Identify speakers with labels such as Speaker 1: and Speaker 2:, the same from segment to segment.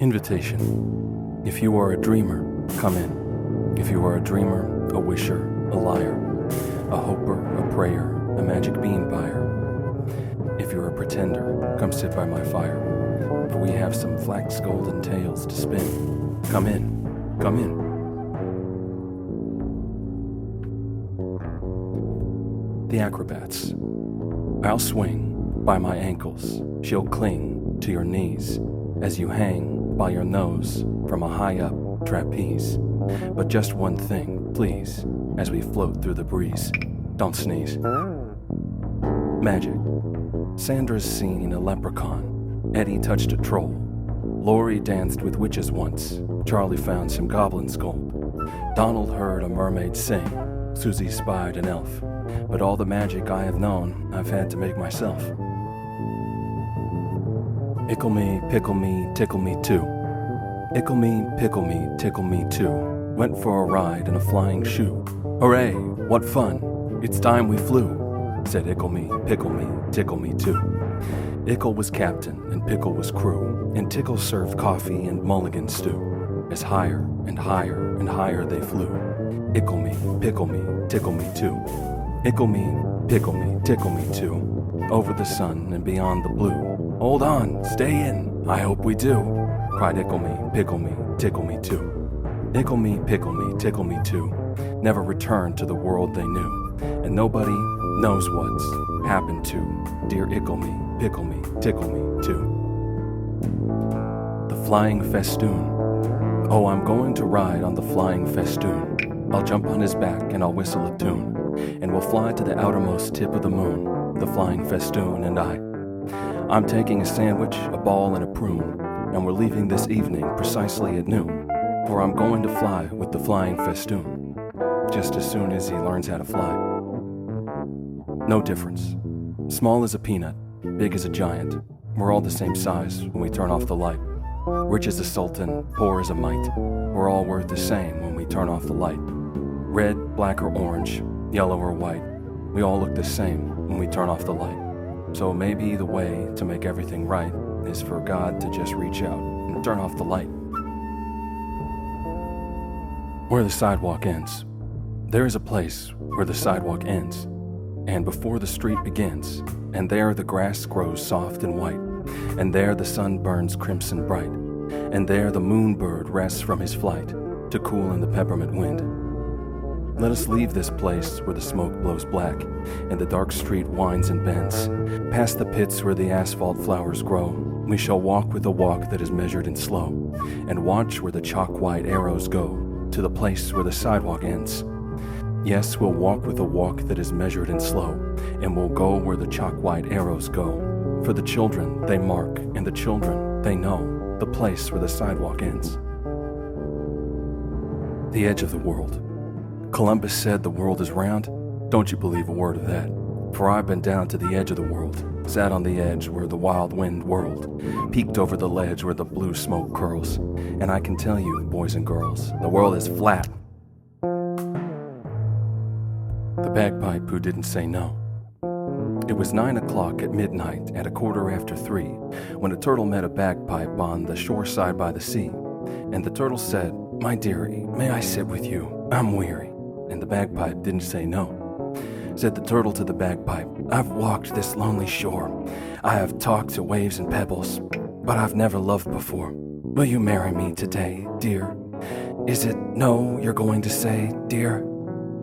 Speaker 1: Invitation. If you are a dreamer, come in. If you are a dreamer, a wisher, a liar, a hoper, a prayer, a magic bean buyer. If you're a pretender, come sit by my fire, for we have some flax golden tales to spin. Come in, come in. The acrobats. I'll swing by my ankles, she'll cling to your knees as you hang by your nose from a high-up trapeze. But just one thing, please, as we float through the breeze. Don't sneeze. Magic. Sandra's seen a leprechaun. Eddie touched a troll. Lori danced with witches once. Charlie found some goblin's gold. Donald heard a mermaid sing. Susie spied an elf. But all the magic I have known, I've had to make myself. Ickle me, pickle me, tickle me too. Ickle me, pickle me, tickle me too. Went for a ride in a flying shoe. Hooray, what fun, it's time we flew. Said Ickle me, pickle me, tickle me too. Ickle was captain and Pickle was crew, and Tickle served coffee and mulligan stew. As higher and higher and higher they flew. Ickle me, pickle me, tickle me too. Ickle me, pickle me, tickle me too. Over the sun and beyond the blue. Hold on, stay in, I hope we do. Cried Ickle me, pickle me, tickle me too. Ickle me, pickle me, tickle me too. Never returned to the world they knew. And nobody knows what's happened to dear Ickle me, pickle me, tickle me too. The flying festoon. Oh, I'm going to ride on the flying festoon. I'll jump on his back and I'll whistle a tune. And we'll fly to the outermost tip of the moon, the flying festoon and I. I'm taking a sandwich, a ball, and a prune, and we're leaving this evening precisely at noon, for I'm going to fly with the flying festoon, just as soon as he learns how to fly. No difference. Small as a peanut, big as a giant. We're all the same size when we turn off the light. Rich as a sultan, poor as a mite. We're all worth the same when we turn off the light. Red, black, or orange, yellow or white. We all look the same when we turn off the light. So maybe the way to make everything right is for God to just reach out and turn off the light. Where the sidewalk ends. There is a place where the sidewalk ends, and before the street begins, and there the grass grows soft and white, and there the sun burns crimson bright, and there the moonbird rests from his flight to cool in the peppermint wind. Let us leave this place where the smoke blows black and the dark street winds and bends. Past the pits where the asphalt flowers grow, we shall walk with a walk that is measured and slow, and watch where the chalk-white arrows go to the place where the sidewalk ends. Yes, we'll walk with a walk that is measured and slow, and we'll go where the chalk-white arrows go. For the children, they mark, and the children, they know the place where the sidewalk ends. The edge of the world. Columbus said the world is round. Don't you believe a word of that. For I've been down to the edge of the world, sat on the edge where the wild wind whirled, peeked over the ledge where the blue smoke curls, and I can tell you, boys and girls, the world is flat. The bagpipe who didn't say no. It was 9 o'clock at midnight at 3:15 when a turtle met a bagpipe on the shore side by the sea, and the turtle said, "My dearie, may I sit with you? I'm weary." And the bagpipe didn't say no. Said the turtle to the bagpipe, "I've walked this lonely shore. I have talked to waves and pebbles, but I've never loved before. Will you marry me today, dear? Is it no you're going to say, dear?"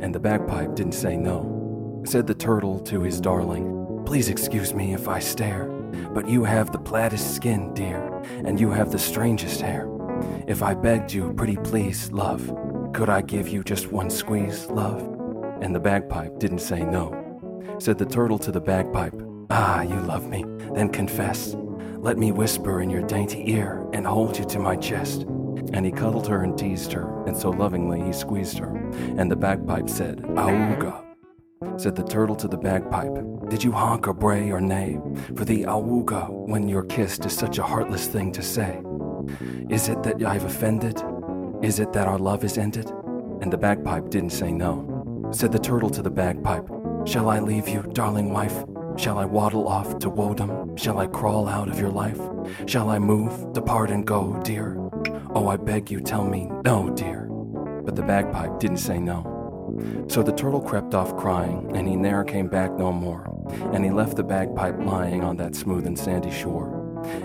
Speaker 1: And the bagpipe didn't say no. Said the turtle to his darling, "Please excuse me if I stare, but you have the plattest skin, dear, and you have the strangest hair. If I begged you, pretty please, love, could I give you just one squeeze, love?" And the bagpipe didn't say no. Said the turtle to the bagpipe, "Ah, you love me, then confess. Let me whisper in your dainty ear and hold you to my chest." And he cuddled her and teased her, and so lovingly he squeezed her. And the bagpipe said, "Auga." Said the turtle to the bagpipe, "Did you honk or bray or neigh for the auga when you're kissed is such a heartless thing to say? Is it that I've offended? Is it that our love is ended?" And the bagpipe didn't say no. Said the turtle to the bagpipe, "Shall I leave you, darling wife? Shall I waddle off to Woden? Shall I crawl out of your life? Shall I move, depart and go, dear? Oh, I beg you, tell me, no, dear. But the bagpipe didn't say no. So the turtle crept off crying, and he ne'er came back no more. And he left the bagpipe lying on that smooth and sandy shore.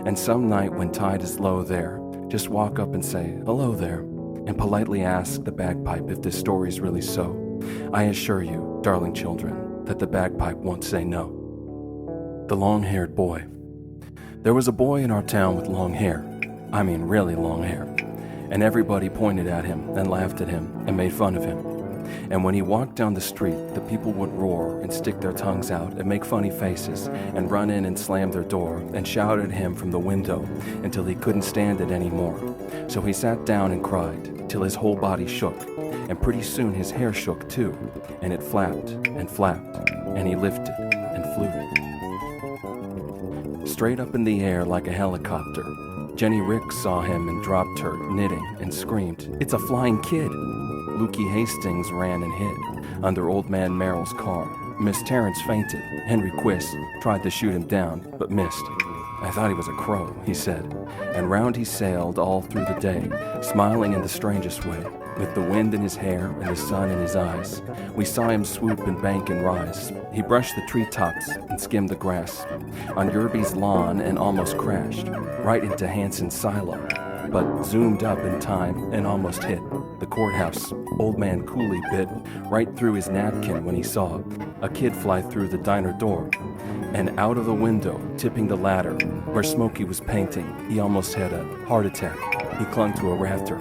Speaker 1: And some night when tide is low there, just walk up and say, hello there, and politely ask the bagpipe if this story's really so. I assure you, darling children, that the bagpipe won't say no. The long-haired boy. There was a boy in our town with long hair. I mean really long hair. And everybody pointed at him and laughed at him and made fun of him. And when he walked down the street, the people would roar and stick their tongues out and make funny faces and run in and slam their door and shout at him from the window until he couldn't stand it anymore. So he sat down and cried till his whole body shook, and pretty soon his hair shook too, and it flapped and flapped, and he lifted and flew. Straight up in the air like a helicopter, Jenny Ricks saw him and dropped her knitting and screamed, "It's a flying kid!" Lukey Hastings ran and hid under Old Man Merrill's car. Miss Terrence fainted. Henry Quist tried to shoot him down, but missed. "I thought he was a crow," he said, and round he sailed all through the day, smiling in the strangest way, with the wind in his hair and the sun in his eyes. We saw him swoop and bank and rise. He brushed the treetops and skimmed the grass on Yerby's lawn and almost crashed right into Hanson's silo, but zoomed up in time and almost hit the courthouse. Old Man Cooley bit right through his napkin when he saw a kid fly through the diner door and out of the window, tipping the ladder where Smokey was painting. He almost had a heart attack. He clung to a rafter.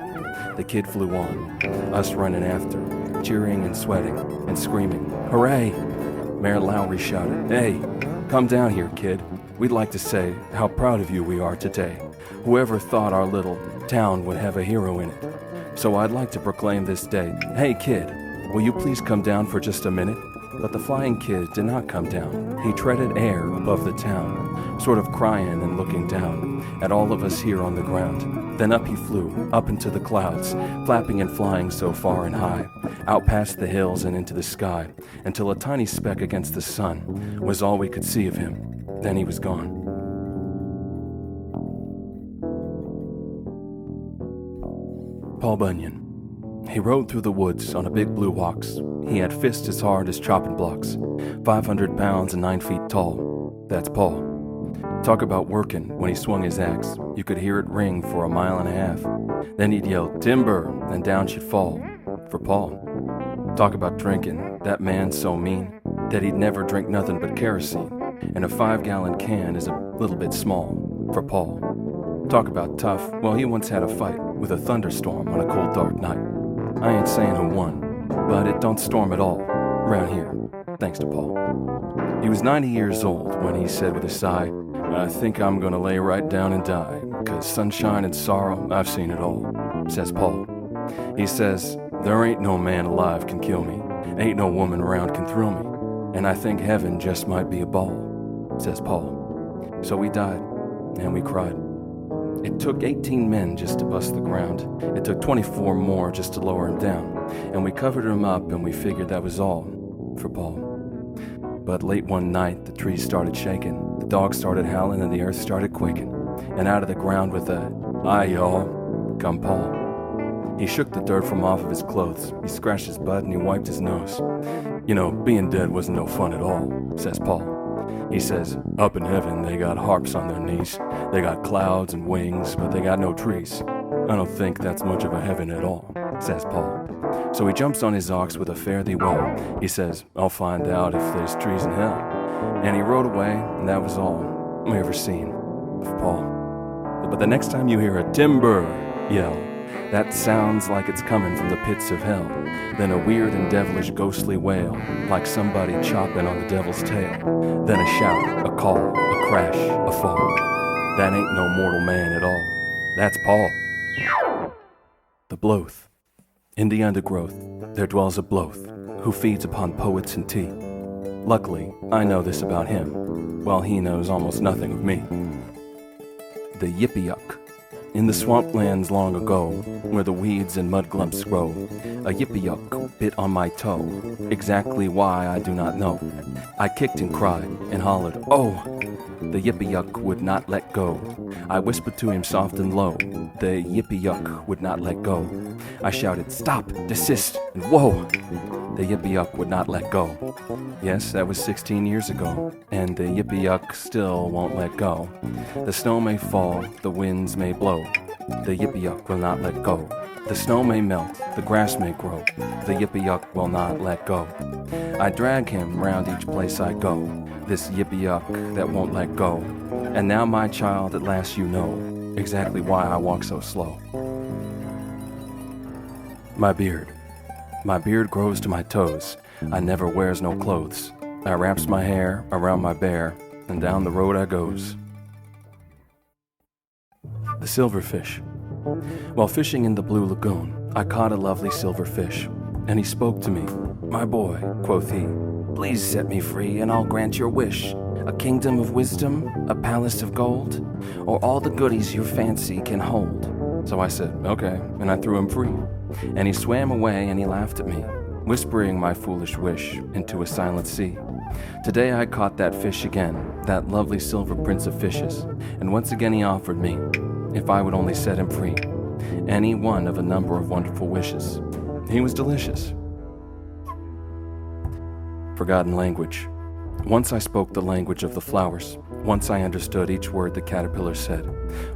Speaker 1: The kid flew on, us running after, cheering and sweating and screaming, "Hooray!" Mayor Lowry shouted, "Hey, come down here, kid. We'd like to say how proud of you we are today. Whoever thought our little town would have a hero in it? So I'd like to proclaim this day. Hey, kid, will you please come down for just a minute?" But the flying kid did not come down. He treaded air above the town, sort of crying and looking down at all of us here on the ground. Then up he flew, up into the clouds, flapping and flying so far and high, out past the hills and into the sky, until a tiny speck against the sun was all we could see of him. Then he was gone. Paul Bunyan. He rode through the woods on a big blue ox. He had fists as hard as chopping blocks, 500 pounds and 9 feet tall. That's Paul. Talk about working when he swung his axe. You could hear it ring for a mile and a half. Then he'd yell, "Timber," and down she'd fall. For Paul. Talk about drinking. That man's so mean that he'd never drink nothing but kerosene, and a 5-gallon can is a little bit small. For Paul. Talk about tough. Well, he once had a fight with a thunderstorm on a cold, dark night. I ain't saying who won, but it don't storm at all around here, thanks to Paul. He was 90 years old when he said with a sigh, "I think I'm gonna lay right down and die, 'cause sunshine and sorrow, I've seen it all," says Paul. He says, "There ain't no man alive can kill me, ain't no woman around can thrill me, and I think heaven just might be a ball," says Paul. So we died, and we cried. It took 18 men just to bust the ground. It took 24 more just to lower him down. And we covered him up and we figured that was all for Paul. But late one night, the trees started shaking, the dogs started howling, and the earth started quaking. And out of the ground with a, "Hi, y'all," come Paul. He shook the dirt from off of his clothes. He scratched his butt and he wiped his nose. "You know, being dead wasn't no fun at all," says Paul. He says, "Up in heaven, they got harps on their knees. They got clouds and wings, but they got no trees. I don't think that's much of a heaven at all," says Paul. So he jumps on his ox with a fare thee well. He says, "I'll find out if there's trees in hell." And he rode away, and that was all we ever seen of Paul. But the next time you hear a "timber" yell, that sounds like it's coming from the pits of hell. Then a weird and devilish ghostly wail, like somebody chopping on the devil's tail. Then a shout, a call, a crash, a fall. That ain't no mortal man at all. That's Paul. The Bloth. In the undergrowth, there dwells a Bloth, who feeds upon poets and tea. Luckily, I know this about him, while he knows almost nothing of me. The Yippee-Yuck. In the swamplands long ago, where the weeds and mud glumps grow, a Yippee-Yuck bit on my toe. Exactly why, I do not know. I kicked and cried and hollered, "Oh!" The yippee-yuck would not let go. I whispered to him soft and low. The yippee-yuck would not let go. I shouted, "Stop! Desist!" and "Whoa!" The yippee-yuck would not let go. Yes, that was 16 years ago, and the yippee-yuck still won't let go. The snow may fall, the winds may blow. The yippee-yuck will not let go. The snow may melt, the grass may grow. The yippee-yuck will not let go. I drag him round each place I go. This yippee-yuck that won't let go. And now, my child, at last you know exactly why I walk so slow. My beard. My beard grows to my toes. I never wears no clothes. I wraps my hair around my bear, and down the road I goes. The silverfish. While fishing in the blue lagoon, I caught a lovely silverfish, and he spoke to me. "My boy," quoth he, "please set me free, and I'll grant your wish. A kingdom of wisdom, a palace of gold, or all the goodies your fancy can hold." So I said, "Okay," and I threw him free. And he swam away and he laughed at me, whispering my foolish wish into a silent sea. Today I caught that fish again, that lovely silver prince of fishes, and once again he offered me, if I would only set him free, any one of a number of wonderful wishes. He was delicious. Forgotten language. Once I spoke the language of the flowers. Once I understood each word the caterpillar said.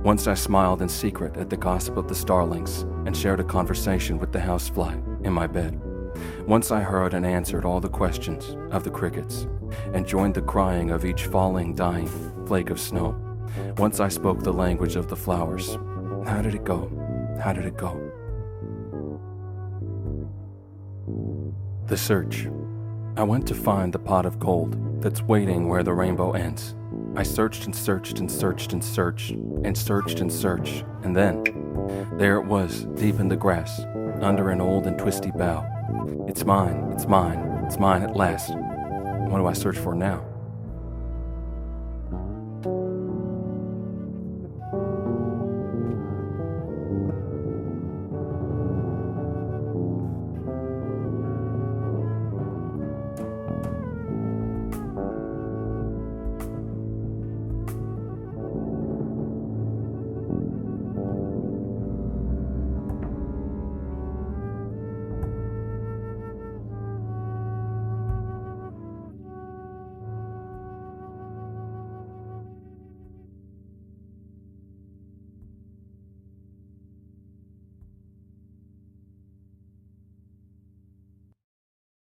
Speaker 1: Once I smiled in secret at the gossip of the starlings and shared a conversation with the housefly in my bed. Once I heard and answered all the questions of the crickets and joined the crying of each falling, dying flake of snow. Once I spoke the language of the flowers. How did it go? How did it go? The search. I went to find the pot of gold that's waiting where the rainbow ends. I searched and searched and searched and searched and searched and searched, and then there it was, deep in the grass, under an old and twisty bough. It's mine, it's mine, it's mine at last. What do I search for now?